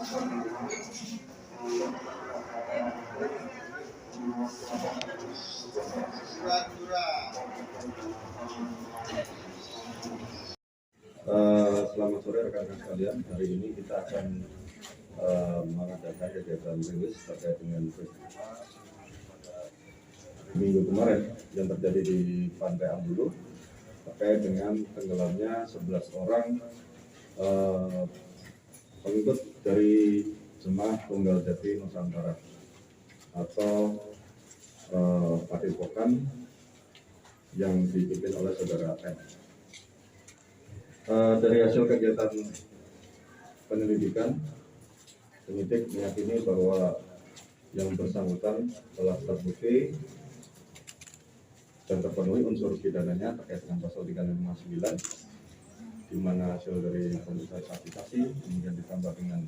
Selamat sore rekan-rekan sekalian. Hari ini kita akan mengadakan kegiatan rilis terkait dengan minggu kemarin yang terjadi di Pantai Ambulu terkait dengan tenggelamnya 11 orang pengikut dari Jemaah Tunggal Jati Nusantara atau Padepokan yang dipimpin oleh saudara N. Dari hasil kegiatan penyelidikan, penyidik meyakini bahwa yang bersangkutan telah terbukti dan terpenuhi unsur pidananya terkait dengan pasal 359, di mana hasil dari pemeriksaan saksi-saksi kemudian ditambah dengan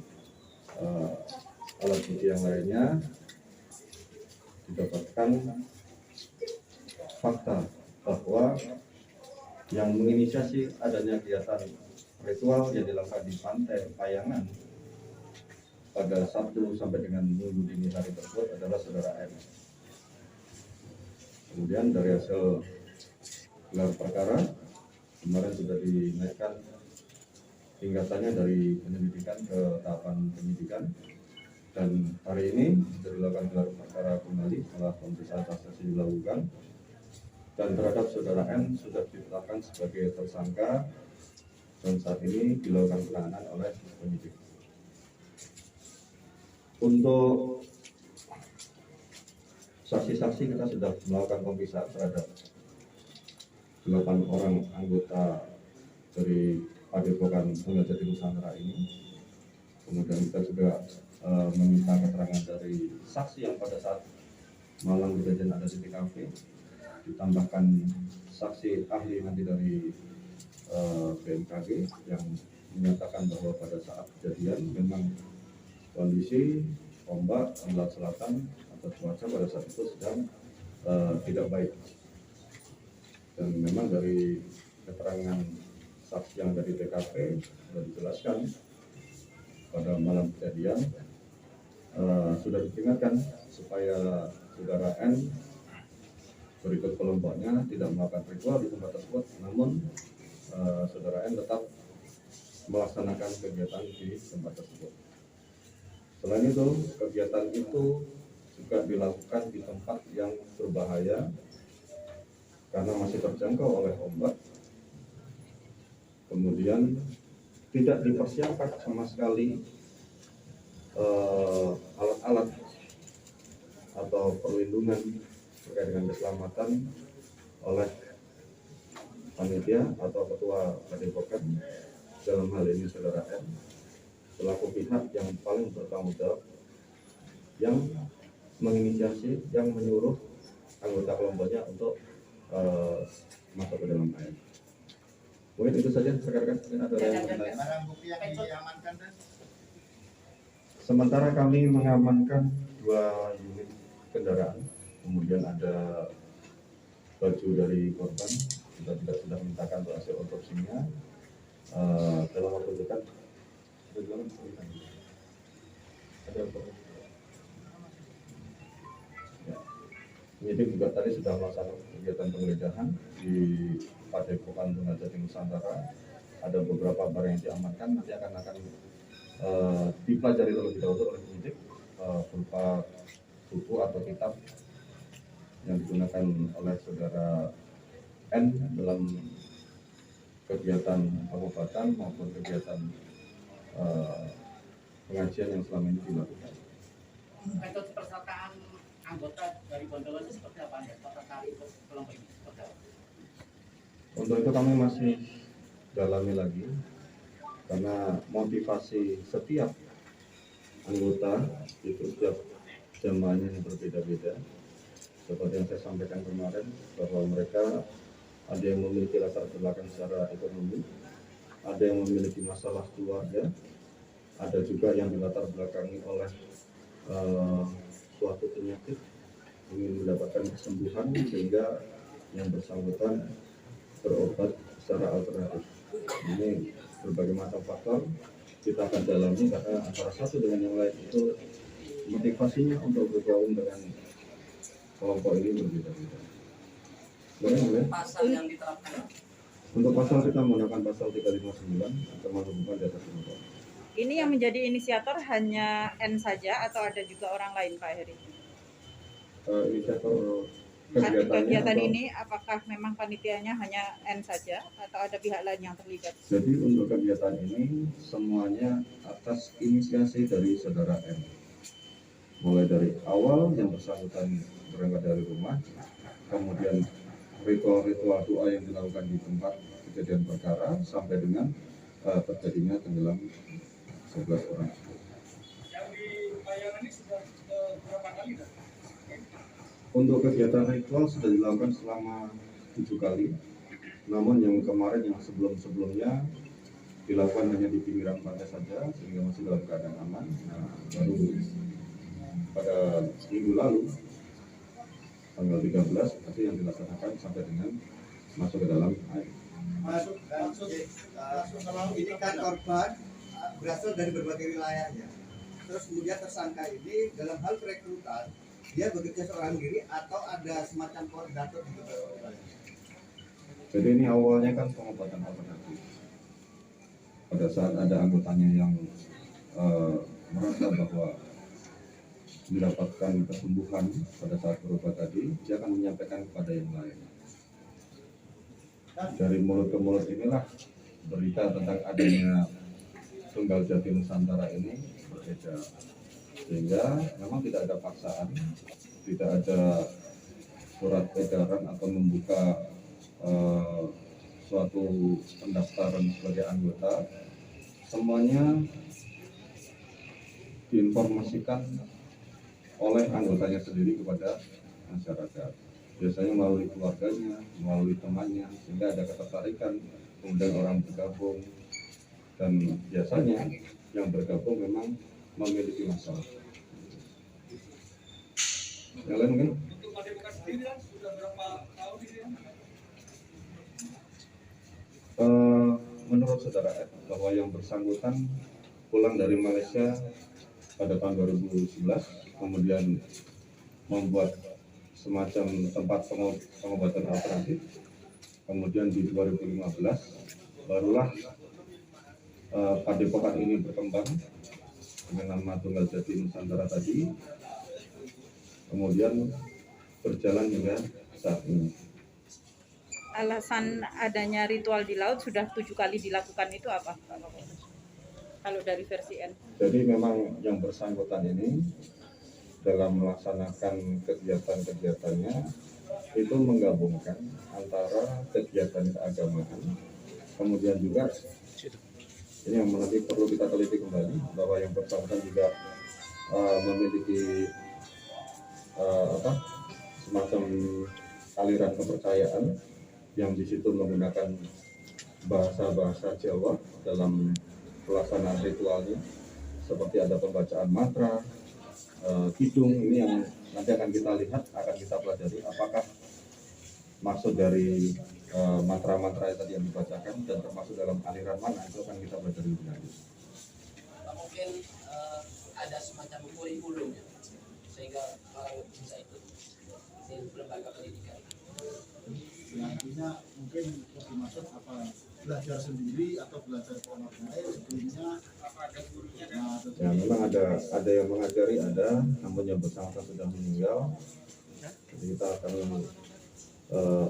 alat bukti yang lainnya didapatkan fakta bahwa yang menginisiasi adanya kegiatan ritual yang dilakukan di Pantai Payangan pada Sabtu sampai dengan Minggu dini hari tersebut adalah saudara M. Kemudian dari hasil gelar perkara kemarin sudah dinaikkan tingkatannya dari penyelidikan ke tahapan penyidikan, dan hari ini sudah dilakukan gelar perkara kembali setelah pemeriksaan saksi dilakukan, dan terhadap saudara N sudah ditetapkan sebagai tersangka dan saat ini dilakukan penahanan oleh penyidik. Untuk saksi-saksi kita sudah melakukan pemeriksaan terhadap 8 orang anggota dari Padepokan Tunggal Jati Nusantara ini. Kemudian kita juga meminta keterangan dari saksi yang pada saat malam kejadian ada di TKP, ditambahkan saksi ahli nanti dari BMKG yang menyatakan bahwa pada saat kejadian memang kondisi ombak selat selatan atau cuaca pada saat itu sedang tidak baik, dan memang dari keterangan saksi yang dari TKP sudah dijelaskan pada malam kejadian sudah diperingatkan supaya saudara N berikut kelompoknya tidak melakukan ritual di tempat tersebut, namun saudara N tetap melaksanakan kegiatan di tempat tersebut. Selain itu, kegiatan itu juga dilakukan di tempat yang berbahaya karena masih terjangkau oleh ombak. Kemudian tidak dipersiapkan sama sekali alat-alat atau perlindungan terkait dengan keselamatan oleh panitia atau ketua Padepokan, dalam hal ini saudara M, selaku pihak yang paling bertanggung jawab yang menginisiasi, yang menyuruh anggota kelompoknya untuk masuk ke dalam air. Mungkin itu saja rekan-rekan. Ada yang lain? Barang bukti yang diamankan, sementara kami mengamankan 2 unit kendaraan, kemudian ada baju dari korban, kita juga sudah mintakan untuk hasil otopsinya. Dalam waktu dekat ada ya. Penyidik juga tadi sudah melaksanakan kegiatan penggeledahan di Padepokan Tunggal Jati Nusantara. Ada beberapa barang yang diamankan, nanti akan dipelajari terlebih dahulu oleh penyidik berupa buku atau kitab yang digunakan oleh saudara N dalam kegiatan pengobatan maupun kegiatan pengajian yang selama ini dilakukan. Metode pesertaan anggota dari Bondowo itu seperti apa? Terkait kelompok ini seperti apa? Untuk itu kami masih dalami lagi, karena motivasi setiap anggota itu setiap jamaahnya yang berbeda-beda. Seperti yang saya sampaikan kemarin, bahwa mereka ada yang memiliki latar belakang secara ekonomi, ada yang memiliki masalah keluarga, ada juga yang dilatar belakangi oleh suatu penyakit, ingin mendapatkan kesembuhan sehingga yang bersangkutan berobat secara alternatif. Ini berbagai macam faktor kita akan dalami karena antara satu dengan yang lain itu motivasinya untuk bergabung dengan kelompok ini berbeda-beda. Boleh? Pasal yang diterapkan. Untuk pasal kita menggunakan pasal 359 ancaman hukuman di atas 5 tahun. Ini yang menjadi inisiator hanya N saja atau ada juga orang lain, Pak Heri? Inisiator Kegiatan atau... ini apakah memang panitianya hanya N saja atau ada pihak lain yang terlibat? Jadi untuk kegiatan ini semuanya atas inisiasi dari saudara M. Mulai dari awal yang bersangkutan berangkat dari rumah, kemudian ritual-ritual doa yang dilakukan di tempat kejadian perkara sampai dengan terjadinya tenggelam 11 orang. Yang di Bayangan ini sudah berapa kali kan? Untuk kegiatan ritual sudah dilakukan selama 7 kali. Namun yang kemarin yang sebelum-sebelumnya dilakukan hanya di pinggiran pantai saja sehingga masih dalam keadaan aman. Nah, baru pada minggu lalu tanggal 13 itu yang dilaksanakan sampai dengan masuk ke dalam air. Masuk kalau ini kan korban berasal dari berbagai wilayahnya. Terus kemudian tersangka ini dalam hal perekrutan dia bekerja seorang diri atau ada semacam koordinator di beberapa wilayah. Jadi ini awalnya kan pengobatan alternatif. Pada saat ada anggotanya yang merasa bahwa mendapatkan kesembuhan pada saat berobat tadi, dia akan menyampaikan kepada yang lain. Dari mulut ke mulut inilah berita tentang adanya Tunggal Jati Nusantara ini beredar. Sehingga memang tidak ada paksaan, tidak ada surat edaran atau membuka suatu pendaftaran sebagai anggota. Semuanya diinformasikan oleh anggotanya sendiri kepada masyarakat. Biasanya melalui keluarganya, melalui temannya, sehingga ada ketertarikan, kemudian orang bergabung. Dan biasanya yang bergabung memang memiliki masalah. Yang lain mungkin? Untuk Padepokan sendiri kan sudah berapa tahun ini? Menurut saudara Ed, bahwa yang bersangkutan pulang dari Malaysia pada tahun 2011, kemudian membuat semacam tempat pengobatan alternatif. Kemudian di 2015 barulah Padepokan ini berkembang dengan nama Tunggal Jati Nusantara tadi, kemudian berjalan hingga saat ini. Alasan adanya ritual di laut sudah 7 kali dilakukan itu apa, Pak Kapolres? Kalau dari versi N. Jadi memang yang bersangkutan ini dalam melaksanakan kegiatan-kegiatannya itu menggabungkan antara kegiatan keagamaan, kemudian juga ini yang nanti perlu kita teliti kembali bahwa yang bersangkutan juga memiliki semacam aliran kepercayaan yang di situ menggunakan bahasa-bahasa Jawa dalam pelaksanaan ritualnya, seperti ada pembacaan mantra, kidung. Ini yang nanti akan kita lihat, akan kita pelajari apakah maksud dari mantra-mantra tadi yang dibacakan dan termasuk dalam aliran mana, itu akan kita pelajari lebih lanjut. Mungkin ada semacam kurikulum ya, sehingga orang bisa ikut di lembaga pendidikan. Ya, artinya mungkin lebih masuk apa belajar sendiri atau belajar pola lain, gurunya apa ada gurunya? Ya, memang ada yang mengajari, ada, namun yang bersangkutan sudah meninggal. Jadi kita akan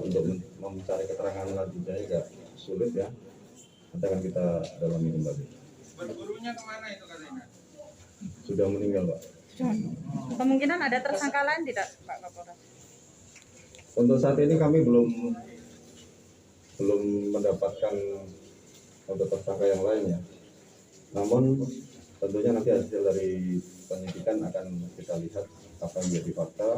untuk mencari keterangan lanjutnya agak sulit ya. Nanti akan kita dalami kembali. Bergurunya kemana itu katanya? Sudah meninggal, Pak. Kemungkinan ada tersangka lain tidak, Pak Kapolres? Untuk saat ini kami belum mendapatkan untuk tersangka yang lain ya. Namun tentunya nanti hasil dari penyidikan akan kita lihat apa yang menjadi fakta.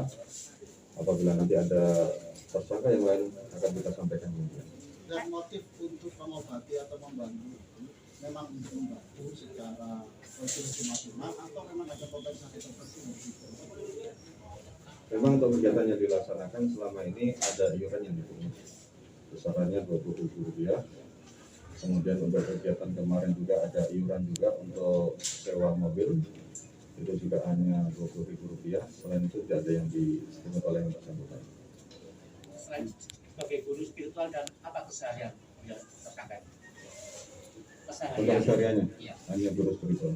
Apabila nanti ada tersangka yang lain akan kita sampaikan kemudian. Dan motif untuk mengobati atau membantu itu memang untuk membantu secara profesional atau memang ada kompensasi tertentu? Memang untuk kegiatan yang dilaksanakan selama ini ada iuran yang dipungut, besarannya Rp20.000 Kemudian untuk kegiatan kemarin juga ada iuran juga untuk sewa mobil, itu juga hanya Rp20.000. Selain itu tidak ada yang dipungut oleh yang bersangkutan. Selain sebagai guru spiritual dan apa keseharian ya tersangka? Untuk kesehariannya Iya. hanya guru spiritual.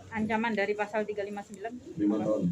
Ancaman dari pasal 359 5 tahun.